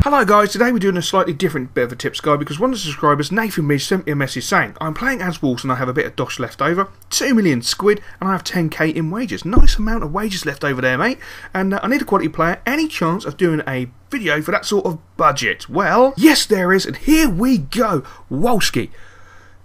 Hello guys, today we're doing a slightly different bit of a tips guide because one of the subscribers, Nathan Midge, sent me a message saying I'm playing as Wolves and I have a bit of dosh left over, 2 million squid and I have 10k in wages. Nice amount of wages left over there, mate, and I need a quality player. Any chance of doing a video for that sort of budget? Well, yes there is, and here we go. Wolski,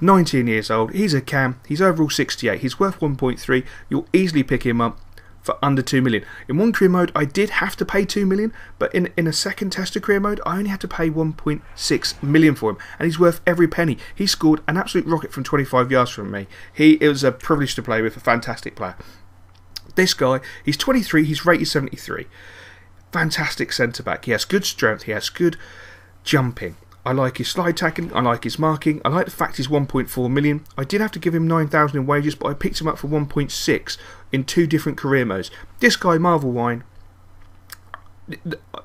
19 years old, he's a cam, he's overall 68, he's worth 1.3, you'll easily pick him up for under 2 million. In one career mode I did have to pay 2 million, but in a second tester career mode I only had to pay 1.6 million for him, and he's worth every penny. He scored an absolute rocket from 25 yards from me. It was a privilege to play with, a fantastic player. This guy, he's 23, he's rated 73. Fantastic centre back, he has good strength, he has good jumping. I like his slide tackling, I like his marking, I like the fact he's 1.4 million. I did have to give him 9,000 in wages, but I picked him up for 1.6 in 2 different career modes. This guy, Marvel Wine,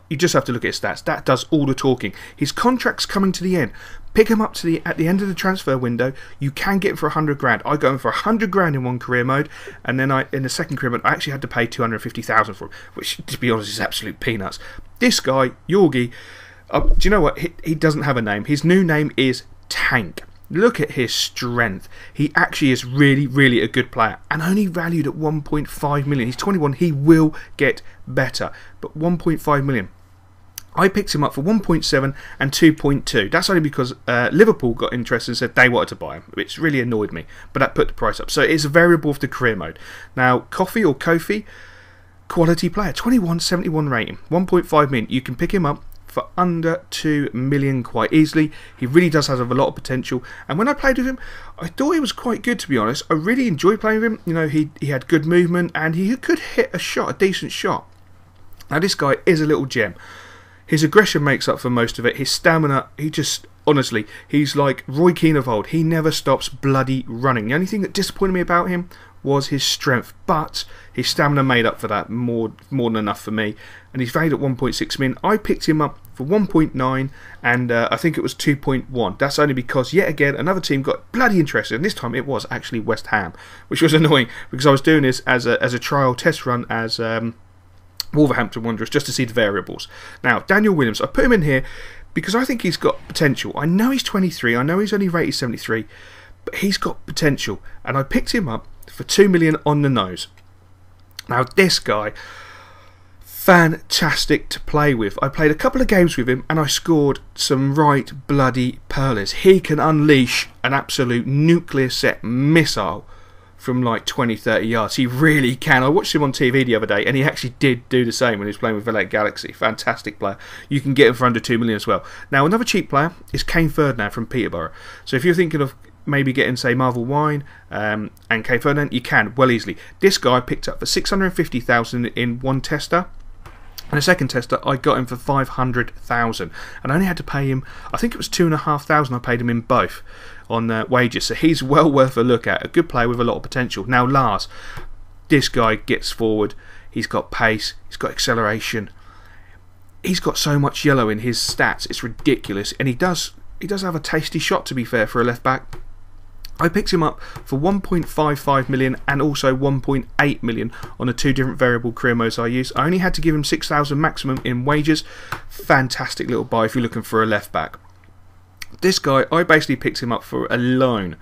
you just have to look at his stats. That does all the talking. His contract's coming to the end. Pick him up at the end of the transfer window. You can get him for 100 grand. I got him for 100 grand in one career mode, and then in the second career mode I actually had to pay 250,000 for him, which, to be honest, is absolute peanuts. This guy, Yorgi, do you know what? He doesn't have a name. His new name is Tank. Look at his strength. He actually is really, really a good player, and only valued at 1.5 million. He's 21. He will get better, but 1.5 million. I picked him up for 1.7 and 2.2. That's only because Liverpool got interested and said they wanted to buy him, which really annoyed me, but that put the price up. So it's a variable of the career mode. Now, Kofi, quality player, 21, 71 rating, 1.5 million. You can pick him up for under 2 million quite easily. He really does have a lot of potential, and when I played with him I thought he was quite good, to be honest. I really enjoyed playing with him. You know, he had good movement and he could hit a shot, a decent shot. Now this guy is a little gem. His aggression makes up for most of it. His stamina, he just, honestly, he's like Roy Keane of old. He never stops bloody running. The only thing that disappointed me about him was his strength, but his stamina made up for that more than enough for me, and he's valued at 1.6 million. I picked him up for 1.9 and I think it was 2.1. That's only because yet again another team got bloody interested, and this time it was actually West Ham, which was annoying because I was doing this as a trial test run as Wolverhampton Wanderers, just to see the variables. Now Daniel Williams, I put him in here because I think he's got potential. I know he's 23, I know he's only rated 73, but he's got potential, and I picked him up for 2 million on the nose. Now this guy, fantastic to play with. I played a couple of games with him and I scored some right bloody pearlers. He can unleash an absolute nuclear set missile from like 20-30 yards. He really can. I watched him on TV the other day and he actually did do the same when he was playing with LA Galaxy. Fantastic player. You can get him for under 2 million as well. Now another cheap player is Kane Ferdinand from Peterborough. So if you're thinking of maybe getting, say, Marvel Wine and Kane Ferdinand, you can well easily. This guy I picked up for 650,000 in one tester, and a second tester I got him for 500,000, and I only had to pay him, I think it was 2,500. I paid him in both on wages, so he's well worth a look at. A good player with a lot of potential. Now Lars, this guy gets forward. He's got pace. He's got acceleration. He's got so much yellow in his stats. It's ridiculous, and he does have a tasty shot, to be fair, for a left back. I picked him up for 1.55 million and also 1.8 million on the 2 different variable career modes I used. I only had to give him 6,000 maximum in wages. Fantastic little buy if you're looking for a left back. This guy, I basically picked him up for a loan.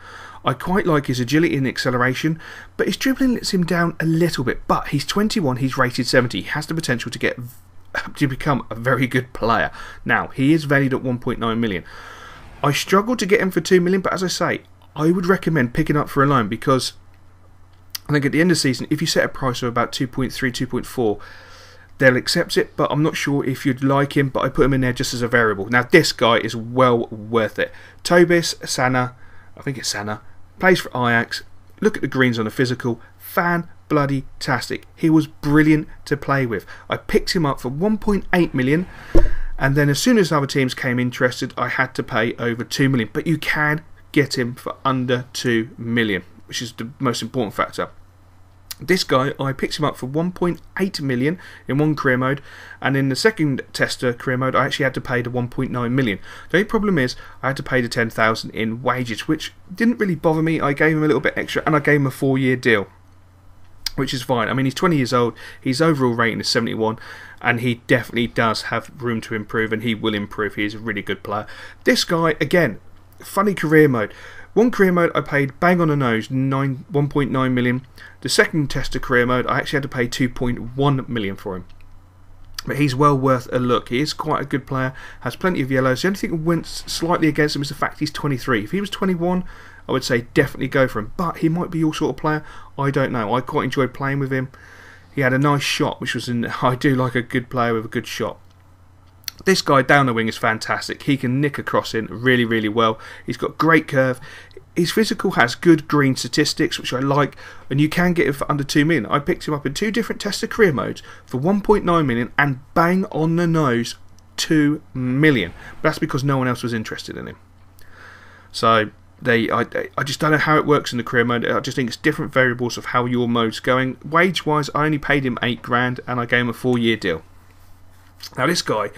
I quite like his agility and acceleration, but his dribbling lets him down a little bit. But he's 21, he's rated 70. He has the potential to become a very good player. Now, he is valued at 1.9 million. I struggled to get him for 2 million, but as I say, I would recommend picking up for a loan, because I think at the end of the season, if you set a price of about 2.3, 2.4, they'll accept it, but I'm not sure if you'd like him, but I put him in there just as a variable. Now this guy is well worth it. Tobis Sana, I think it's Sana, plays for Ajax. Look at the greens on the physical, fan-bloody-tastic. He was brilliant to play with. I picked him up for 1.8 million, and then as soon as other teams came interested, I had to pay over 2 million, but you can get him for under 2 million, which is the most important factor. This guy, I picked him up for 1.8 million in one career mode, and in the second tester career mode I actually had to pay the 1.9 million. The only problem is I had to pay the 10,000 in wages, which didn't really bother me. I gave him a little bit extra and I gave him a 4-year deal. which is fine. I mean, he's 20 years old, his overall rating is 71, and he definitely does have room to improve, and he will improve. He is a really good player. This guy, again, funny career mode. One career mode I paid bang on the nose, 1.9 million. The second tester career mode I actually had to pay 2.1 million for him. But he's well worth a look. He is quite a good player, has plenty of yellows. The only thing that went slightly against him is the fact he's 23. If he was 21, I would say definitely go for him. But he might be your sort of player. I don't know. I quite enjoyed playing with him. He had a nice shot, which was I do like a good player with a good shot. This guy down the wing is fantastic. He can nick a cross in really, really well. He's got great curve. His physical has good green statistics, which I like, and you can get him for under 2 million. I picked him up in 2 different tester career modes for 1.9 million and bang on the nose 2 million. But that's because no one else was interested in him. So I just don't know how it works in the career mode. I just think it's different variables of how your mode's going. Wage wise, I only paid him 8 grand and I gave him a 4-year deal. Now this guy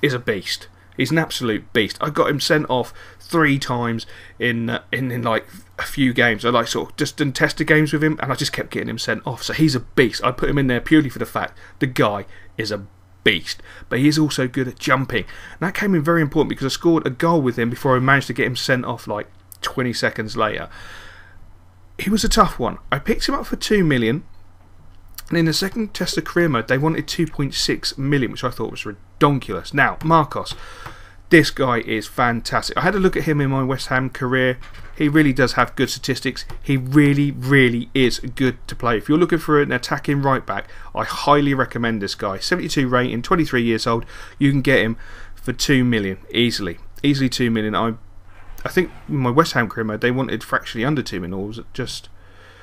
is a beast. He's an absolute beast. I got him sent off 3 times in like a few games. I like sort of just done tester games with him, and I just kept getting him sent off. So he's a beast. I put him in there purely for the fact the guy is a beast. But he is also good at jumping. And that came in very important because I scored a goal with him before I managed to get him sent off like 20 seconds later. He was a tough one. I picked him up for 2 million. And in the second tester career mode, they wanted 2.6 million, which I thought was ridiculous. Now, Marcos, this guy is fantastic. I had a look at him in my West Ham career. He really does have good statistics. He really, really is good to play. If you're looking for an attacking right back, I highly recommend this guy. 72 rating, 23 years old. You can get him for 2 million easily. Easily 2 million. I think in my West Ham career mode, they wanted fractionally under 2 million, or was it just...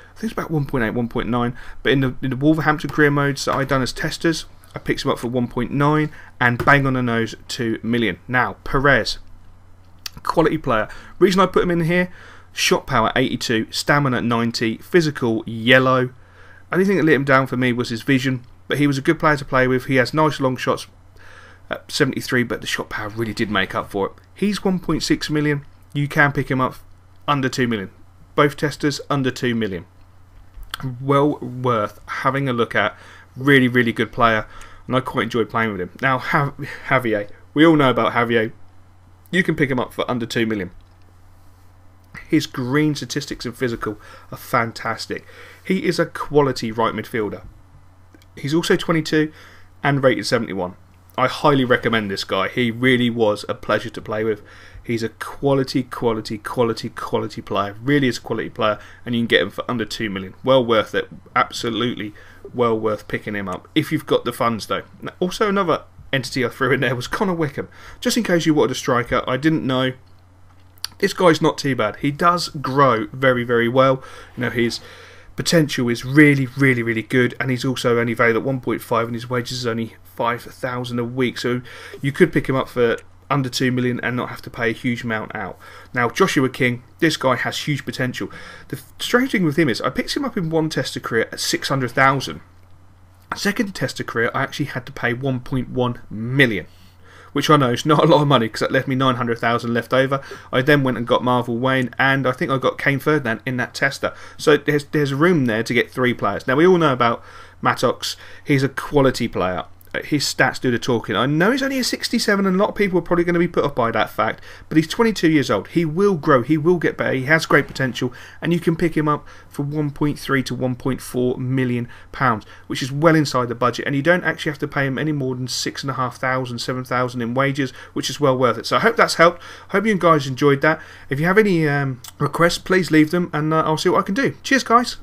I think it's about 1.8, 1.9, but in the Wolverhampton career modes that I've done as testers, I picked him up for 1.9 and bang on the nose 2 million. Now, Perez, quality player. Reason I put him in here, shot power 82, stamina 90, physical yellow. Only thing that let him down for me was his vision, but he was a good player to play with. He has nice long shots at 73, but the shot power really did make up for it. He's 1.6 million. You can pick him up under 2 million. Both testers under 2 million. Well worth having a look at. Really, really good player, and I quite enjoyed playing with him. Now, Javier, we all know about Javier. You can pick him up for under 2 million. His green statistics and physical are fantastic. He is a quality right midfielder. He's also 22 and rated 71. I highly recommend this guy. He really was a pleasure to play with. He's a quality player. Really is a quality player, and you can get him for under 2 million. Well worth it. Absolutely well worth picking him up if you've got the funds, though. Now, also, another entity I threw in there was Connor Wickham. Just in case you wanted a striker, I didn't know. This guy's not too bad. He does grow very, very well. You know, his potential is really, really, really good, and he's also only valued at 1.5, and his wages is only 5,000 a week. So you could pick him up for under 2 million and not have to pay a huge amount out. Now, Joshua King, this guy has huge potential. The strange thing with him is I picked him up in one tester career at 600,000. Second tester career, I actually had to pay 1.1 million. Which I know is not a lot of money because that left me 900,000 left over. I then went and got Marvel Wayne, and I think I got Kane Ferdinand in that tester. So there's room there to get 3 players. Now, we all know about Mattox. He's a quality player. His stats do the talking. I know he's only a 67, and a lot of people are probably going to be put off by that fact, but he's 22 years old. He will grow. He will get better. He has great potential, and you can pick him up for 1.3 to 1.4 million pounds, which is well inside the budget, and you don't actually have to pay him any more than 6,500, 7,000 in wages, which is well worth it. So I hope that's helped. I hope you guys enjoyed that. If you have any requests, please leave them, and I'll see what I can do. Cheers, guys.